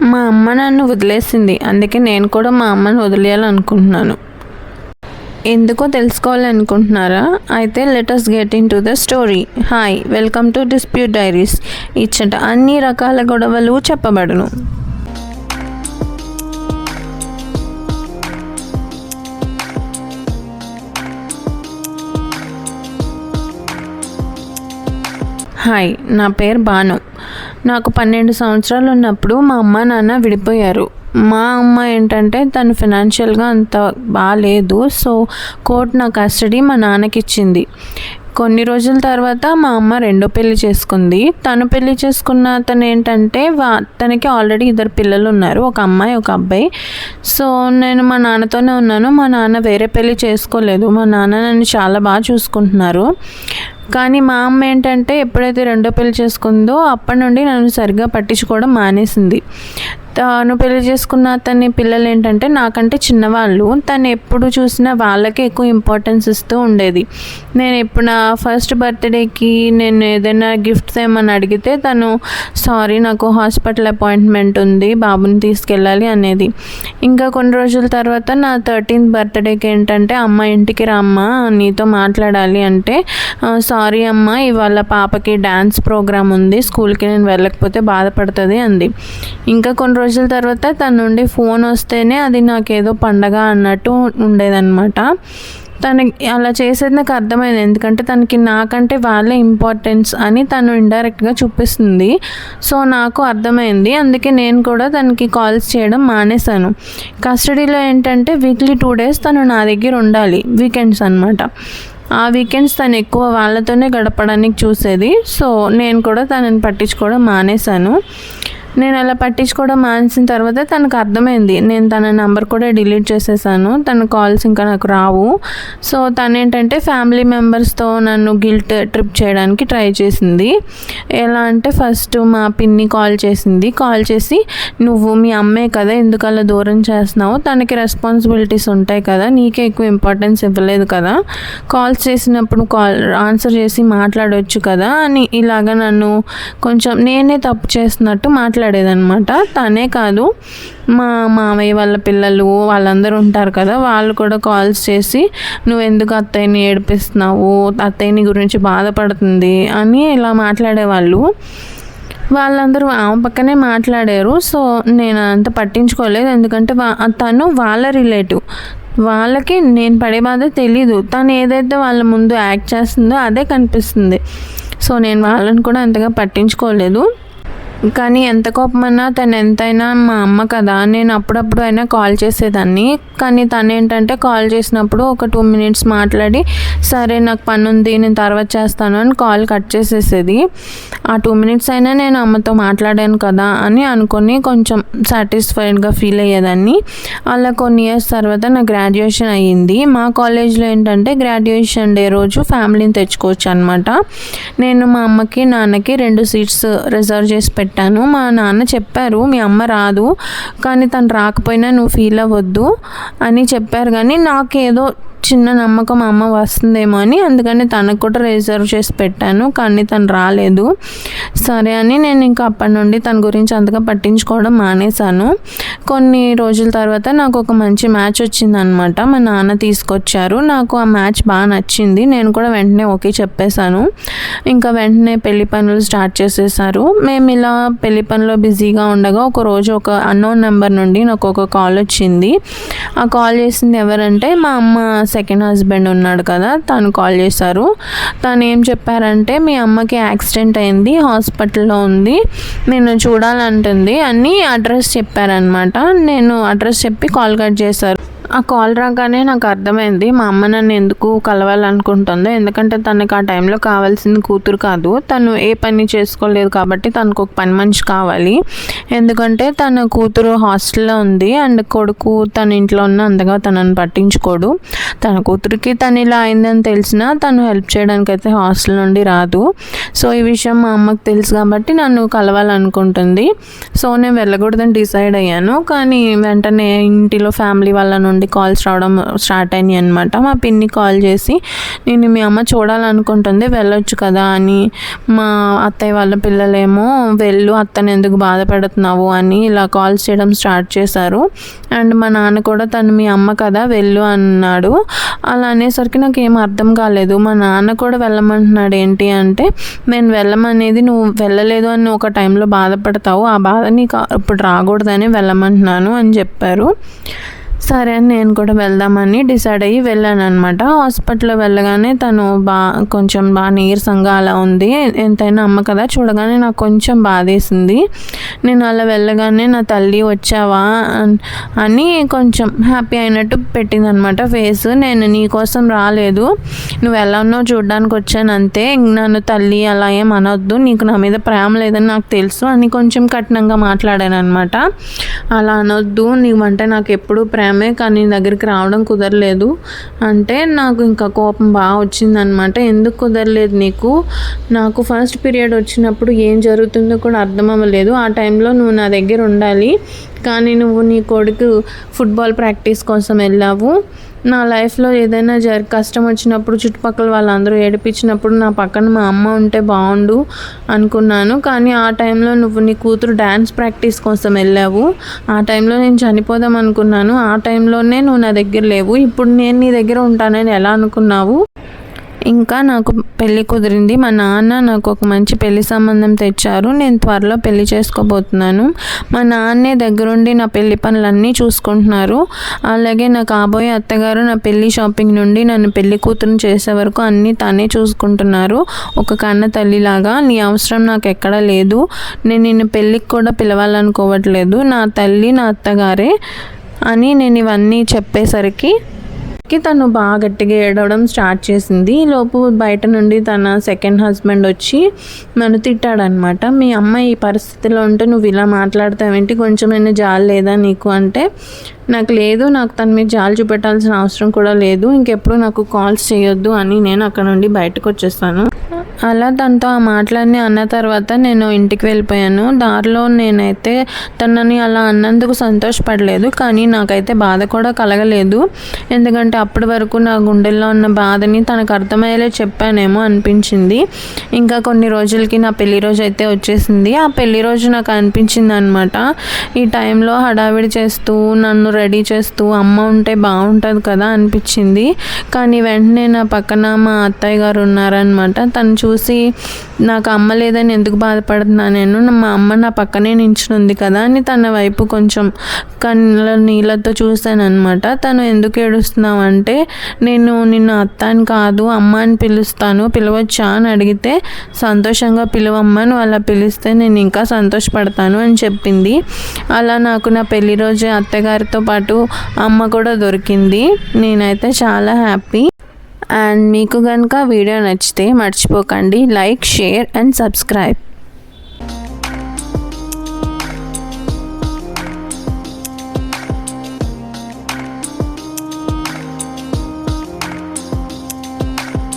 మా అమ్మ నన్ను వదిలేసింది. అందుకే నేను కూడా మా అమ్మని వదిలేయాలనుకుంటున్నాను. ఎందుకో తెలుసుకోవాలనుకుంటున్నారా? అయితే let us get into the story. Hi, welcome to Dispute Diaries. ఇచ్చట అన్ని రకాల గొడవలు చెప్పబడును. హాయ్, నా పేరు బాను. నాకు 12 సంవత్సరాలు ఉన్నప్పుడు మా అమ్మ నాన్న విడిపోయారు. మా అమ్మ ఏంటంటే తను ఫినాన్షియల్గా అంత బాగాలేదు. సో కోర్ట్ నా కస్టడీ మా నాన్నకి ఇచ్చింది. కొన్ని రోజుల తర్వాత మా అమ్మ రెండో పెళ్లి చేసుకుంది. తను పెళ్లి చేసుకున్న అతను ఏంటంటే తనకి ఆల్రెడీ 2 పిల్లలు ఉన్నారు, ఒక అమ్మాయి ఒక అబ్బాయి. సో నేను మా నాన్నతోనే ఉన్నాను. మా నాన్న వేరే పెళ్లి చేసుకోలేదు. మా నాన్న నన్ను చాలా బాగా చూసుకుంటున్నారు. కానీ మా అమ్మ ఏంటంటే ఎప్పుడైతే రెండో పెళ్లి చేసుకుందో అప్పటి నుండి నన్ను సరిగ్గా పట్టించుకోవడం మానేసింది. తను పెళ్లి చేసుకున్న అతని పిల్లలు ఏంటంటే నాకంటే చిన్నవాళ్ళు. తను ఎప్పుడు చూసినా వాళ్ళకే ఎక్కువ ఇంపార్టెన్స్ ఇస్తూ ఉండేది. నేను ఎప్పుడు నా ఫస్ట్ బర్త్డేకి నేను ఏదైనా గిఫ్ట్స్ ఏమని అడిగితే తను సారీ నాకు హాస్పిటల్ అపాయింట్మెంట్ ఉంది, బాబుని తీసుకెళ్ళాలి అనేది. ఇంకా కొన్ని రోజుల తర్వాత నా 13th బర్త్డేకి ఏంటంటే అమ్మ ఇంటికి రామ్మా నీతో మాట్లాడాలి అంటే సారీ అమ్మ ఇవాళ పాపకి డ్యాన్స్ ప్రోగ్రామ్ ఉంది, స్కూల్కి నేను వెళ్ళకపోతే బాధపడుతుంది అంది. ఇంకా కొన్ని రోజుల తర్వాత తన నుండి ఫోన్ వస్తేనే అది నాకేదో పండగ అన్నట్టు ఉండేదన్నమాట. తనకి అలా చేసేది నాకు అర్థమైంది. ఎందుకంటే తనకి నాకంటే వాళ్ళే ఇంపార్టెన్స్ అని తను ఇండైరెక్ట్గా చూపిస్తుంది. సో నాకు అర్థమైంది. అందుకే నేను కూడా తనకి కాల్స్ చేయడం మానేశాను. కస్టడీలో ఏంటంటే వీక్లీ 2 days తను నా దగ్గర ఉండాలి, వీకెండ్స్ అనమాట. ఆ వీకెండ్స్ తను ఎక్కువ వాళ్ళతోనే గడపడానికి చూసేది. సో నేను కూడా తనని పట్టించుకోవడం మానేశాను. నేను అలా పట్టించుకోవడం మానేసిన తర్వాత తనకు అర్థమైంది. నేను తన నెంబర్ కూడా డిలీట్ చేసేసాను. తన కాల్స్ ఇంకా నాకు రావు. సో తను ఏంటంటే ఫ్యామిలీ మెంబర్స్తో నన్ను గిల్ట్ ట్రిప్ చేయడానికి ట్రై చేసింది. ఎలా అంటే ఫస్ట్ మా పిన్ని కాల్ చేసింది. కాల్ చేసి నువ్వు మీ అమ్మే కదా ఎందుకు అలా దూరం చేస్తున్నావు, తనకి రెస్పాన్సిబిలిటీస్ ఉంటాయి కదా, నీకే ఎక్కువ ఇంపార్టెన్స్ ఇవ్వలేదు కదా, కాల్స్ చేసినప్పుడు ఆన్సర్ చేసి మాట్లాడవచ్చు కదా అని ఇలాగ నన్ను కొంచెం నేనే తప్పు చేస్తున్నట్టు మాట్లాడేదన్నమాట. తనే కాదు మా మామయ్య వాళ్ళ పిల్లలు వాళ్ళందరూ ఉంటారు కదా, వాళ్ళు కూడా కాల్స్ చేసి నువ్వు ఎందుకు అత్తయ్యని ఏడిపిస్తున్నావు, అత్తయ్యని గురించి బాధపడుతుంది అని ఇలా మాట్లాడేవాళ్ళు. వాళ్ళందరూ ఆమె పక్కనే మాట్లాడారు. సో నేను అంత పట్టించుకోలేదు. ఎందుకంటే తను వాళ్ళ రిలేటివ్, వాళ్ళకి నేను పడే బాధ తెలీదు. తను ఏదైతే వాళ్ళ ముందు యాక్ట్ చేస్తుందో అదే కనిపిస్తుంది. సో నేను వాళ్ళని కూడా అంతగా పట్టించుకోలేదు. కానీ ఎంత కోపమన్నా తను ఎంతైనా మా అమ్మ కదా, నేను అప్పుడప్పుడు అయినా కాల్ చేసేదాన్ని. కానీ తను ఏంటంటే కాల్ చేసినప్పుడు ఒక 2 minutes మాట్లాడి సరే నాకు పని ఉంది నేను తర్వాత చేస్తాను అని కాల్ కట్ చేసేసేది. ఆ 2 minutes అయినా నేను అమ్మతో మాట్లాడాను కదా అని అనుకొని కొంచెం సాటిస్ఫైడ్గా ఫీల్ అయ్యేదాన్ని. అలా కొన్ని ఇయర్స్ తర్వాత నా గ్రాడ్యుయేషన్ అయ్యింది. మా కాలేజ్లో ఏంటంటే గ్రాడ్యుయేషన్ డే రోజు ఫ్యామిలీని తెచ్చుకోవచ్చు అనమాట. నేను మా అమ్మకి నాన్నకి 2 seats రిజర్వ్ చేసి పెట్టాను. మా నాన్న చెప్పారు మీ అమ్మ రాదు కానీ తను రాకపోయినా నువ్వు ఫీల్ అవ్వద్దు అని చెప్పారు. కానీ నాకేదో చిన్న నమ్మకం అమ్మ వస్తుందేమో అని అందుకని తనకు కూడా రిజర్వ్ చేసి పెట్టాను. కానీ తను రాలేదు. సరే అని నేను ఇంకా అప్పటి నుండి తన గురించి అంతగా పట్టించుకోవడం మానేశాను. కొన్ని రోజుల తర్వాత నాకు ఒక మంచి మ్యాచ్ వచ్చిందనమాట. మా నాన్న తీసుకొచ్చారు. నాకు ఆ మ్యాచ్ బాగా నచ్చింది. నేను కూడా వెంటనే ఓకే చెప్పేశాను. ఇంకా వెంటనే పెళ్లి పనులు స్టార్ట్ చేసేసారు. మేము ఇలా పెళ్లి పనిలో బిజీగా ఉండగా ఒకరోజు ఒక అన్నోన్ నెంబర్ నుండి నాకు ఒక కాల్ వచ్చింది. ఆ కాల్ చేసింది ఎవరంటే మా అమ్మ సెకండ్ హస్బెండ్ ఉన్నాడు కదా, తను కాల్ చేశారు. తను ఏం చెప్పారంటే మీ అమ్మకి యాక్సిడెంట్ అయింది, హాస్పిటల్లో ఉంది, నేను చూడాలంటుంది అని అడ్రస్ చెప్పారనమాట. నేను అడ్రస్ చెప్పి కాల్ కట్ చేశారు. ఆ కాల్ రాగానే నాకు అర్థమైంది మా అమ్మ నన్ను ఎందుకు కలవాలనుకుంటుందో. ఎందుకంటే తనకు ఆ టైంలో కావాల్సింది కూతురు కాదు, తను ఏ పని చేసుకోలేదు కాబట్టి తనకు ఒక పని మనిషి కావాలి. ఎందుకంటే తన కూతురు హాస్టల్లో ఉంది అండ్ కొడుకు తన ఇంట్లో ఉన్న అంతగా తనని పట్టించుకోడు. తన కూతురికి తను ఇలా అయిందని తెలిసినా తను హెల్ప్ చేయడానికి అయితే హాస్టల్ నుండి రాదు. సో ఈ విషయం మా అమ్మకు తెలుసు కాబట్టి నన్ను కలవాలనుకుంటుంది. సో నేను వెళ్ళకూడదని డిసైడ్ అయ్యాను. కానీ వెంటనే ఇంటిలో ఫ్యామిలీ వాళ్ళ నుండి నుండి కాల్స్ రావడం స్టార్ట్ అయినాయి అనమాట. మా పిన్ని కాల్ చేసి నేను మీ అమ్మ చూడాలనుకుంటుంది వెళ్ళొచ్చు కదా అని, మా అత్తయ్య వాళ్ళ పిల్లలేమో వెళ్ళు అత్తని ఎందుకు బాధ పెడుతున్నావు అని ఇలా కాల్స్ చేయడం స్టార్ట్ చేశారు. అండ్ మా నాన్న కూడా తను మీ అమ్మ కదా వెళ్ళు అన్నాడు. అలా అనేసరికి నాకు ఏం అర్థం కాలేదు. మా నాన్న కూడా వెళ్ళమంటున్నాడు ఏంటి అంటే, నేను వెళ్ళమనేది నువ్వు వెళ్ళలేదు అని ఒక టైంలో బాధపడతావు, ఆ బాధ నీకు ఇప్పుడు రాకూడదని వెళ్ళమంటున్నాను అని చెప్పారు. సరే అని నేను కూడా వెళ్దామని డిసైడ్ అయ్యి వెళ్ళాను అనమాట. హాస్పిటల్లో వెళ్ళగానే తను కొంచెం బాగా నీరసంగా అలా ఉంది. ఎంతైనా అమ్మ కదా, చూడగానే నాకు కొంచెం బాధేసింది. నేను అలా వెళ్ళగానే నా తల్లి వచ్చావా అని కొంచెం హ్యాపీ అయినట్టు పెట్టింది అనమాట ఫేస్. నేను నీ కోసం రాలేదు, నువ్వు ఎలా ఉన్నావు చూడడానికి వచ్చాను అంతే, నన్ను తల్లి అలా ఏం అనొద్దు, నీకు నా మీద ప్రేమ లేదని నాకు తెలుసు అని కొంచెం కఠినంగా మాట్లాడాను అనమాట. అలా అనొద్దు, నీవంటే నాకు ఎప్పుడు ప్రేమే కానీ దగ్గరికి రావడం కుదరలేదు అంటే నాకు ఇంకా కోపం బాగా వచ్చిందనమాట. ఎందుకు కుదరలేదు నీకు? నాకు ఫస్ట్ పీరియడ్ వచ్చినప్పుడు ఏం జరుగుతుందో కూడా అర్థం అవ్వలేదు. ఆ టైంలో నువ్వు నా దగ్గర ఉండాలి, కానీ నువ్వు నీ కొడుకు ఫుట్బాల్ ప్రాక్టీస్ కోసం వెళ్ళావు. నా లైఫ్లో ఏదైనా కష్టం వచ్చినప్పుడు చుట్టుపక్కల వాళ్ళందరూ ఏడిపించినప్పుడు నా పక్కన మా అమ్మ ఉంటే బాగుండు అనుకున్నాను. కానీ ఆ టైంలో నువ్వు నీ కూతురు డ్యాన్స్ ప్రాక్టీస్ కోసం వెళ్ళావు. ఆ టైంలో నేను చనిపోదాం అనుకున్నాను. ఆ టైంలోనే నువ్వు నా దగ్గర లేవు. ఇప్పుడు నేను నీ దగ్గర ఉంటానని ఎలా అనుకున్నావు? ఇంకా నాకు పెళ్ళి కుదిరింది. మా నాన్న నాకు ఒక మంచి పెళ్లి సంబంధం తెచ్చారు. నేను త్వరలో పెళ్లి చేసుకోబోతున్నాను. మా నాన్నే దగ్గరుండి నా పెళ్లి పనులన్నీ చూసుకుంటున్నారు. అలాగే నా కాబోయే అత్తగారు నా పెళ్లి షాపింగ్ నుండి నన్ను పెళ్లి కూతురుని చేసే వరకు అన్నీ తానే చూసుకుంటున్నారు. ఒక కన్న తల్లిలాగా. నీ అవసరం నాకు ఎక్కడా లేదు. నేను నిన్ను పెళ్ళికి కూడా పిలవాలనుకోవట్లేదు. నా తల్లి నా అత్తగారే అని నేను ఇవన్నీ చెప్పేసరికి తను బాగా గట్టిగా ఏడవడం స్టార్ట్ చేసింది. లోపు బయట నుండి తన సెకండ్ హస్బెండ్ వచ్చి నన్ను తిట్టాడనమాట. మీ అమ్మ ఈ పరిస్థితిలో ఉంటే నువ్వు ఇలా మాట్లాడతావేంటి, కొంచెమైనా జాలి లేదా నీకు అంటే, నాకు లేదు, నాకు తన మీద జాలి చూపెట్టాల్సిన అవసరం కూడా లేదు, ఇంకెప్పుడు నాకు కాల్స్ చేయొద్దు అని నేను అక్కడ నుండి బయటకు వచ్చేస్తాను. అలా తనతో ఆ మాటలన్నీ అన్న తర్వాత నేను ఇంటికి వెళ్ళిపోయాను. దారిలో నేనైతే తనని అలా అన్నందుకు సంతోషపడలేదు, కానీ నాకైతే బాధ కూడా కలగలేదు. ఎందుకంటే అప్పటి వరకు నా గుండెల్లో ఉన్న బాధని తనకు అర్థమయ్యేలా చెప్పానేమో అనిపించింది. ఇంకా కొన్ని రోజులకి నా పెళ్లి రోజు అయితే వచ్చేసింది. ఆ పెళ్లి రోజు నాకు అనిపించింది అనమాట, ఈ టైంలో హడావిడి చేస్తూ నన్ను రెడీ చేస్తూ అమ్మ ఉంటే బాగుంటుంది కదా అనిపించింది. కానీ వెంటనే నా పక్కన మా అత్తయ్య గారు ఉన్నారనమాట. తను చూసి నాకు అమ్మ లేదని ఎందుకు బాధపడుతున్నా నేను, మా అమ్మ నా పక్కనే నించునుంది కదా అని తన వైపు కొంచెం కళ్ళ నీళ్ళతో చూశాను అనమాట. తను ఎందుకు ఏడుస్తున్నావు అంటే, నేను నిన్ను అత్త అని కాదు అమ్మ అని పిలుస్తాను, పిలవచ్చా అని అడిగితే, సంతోషంగా పిలువమ్మ, నువ్వు అలా పిలిస్తే నేను ఇంకా సంతోషపడతాను అని చెప్పింది. అలా నాకు నా పెళ్లి రోజే అత్తగారితో పాటు అమ్మ కూడా దొరికింది. నేనైతే చాలా హ్యాపీ. అండ్ మీకు కనుక వీడియో నచ్చితే మర్చిపోకండి లైక్, షేర్ అండ్ సబ్స్క్రైబ్.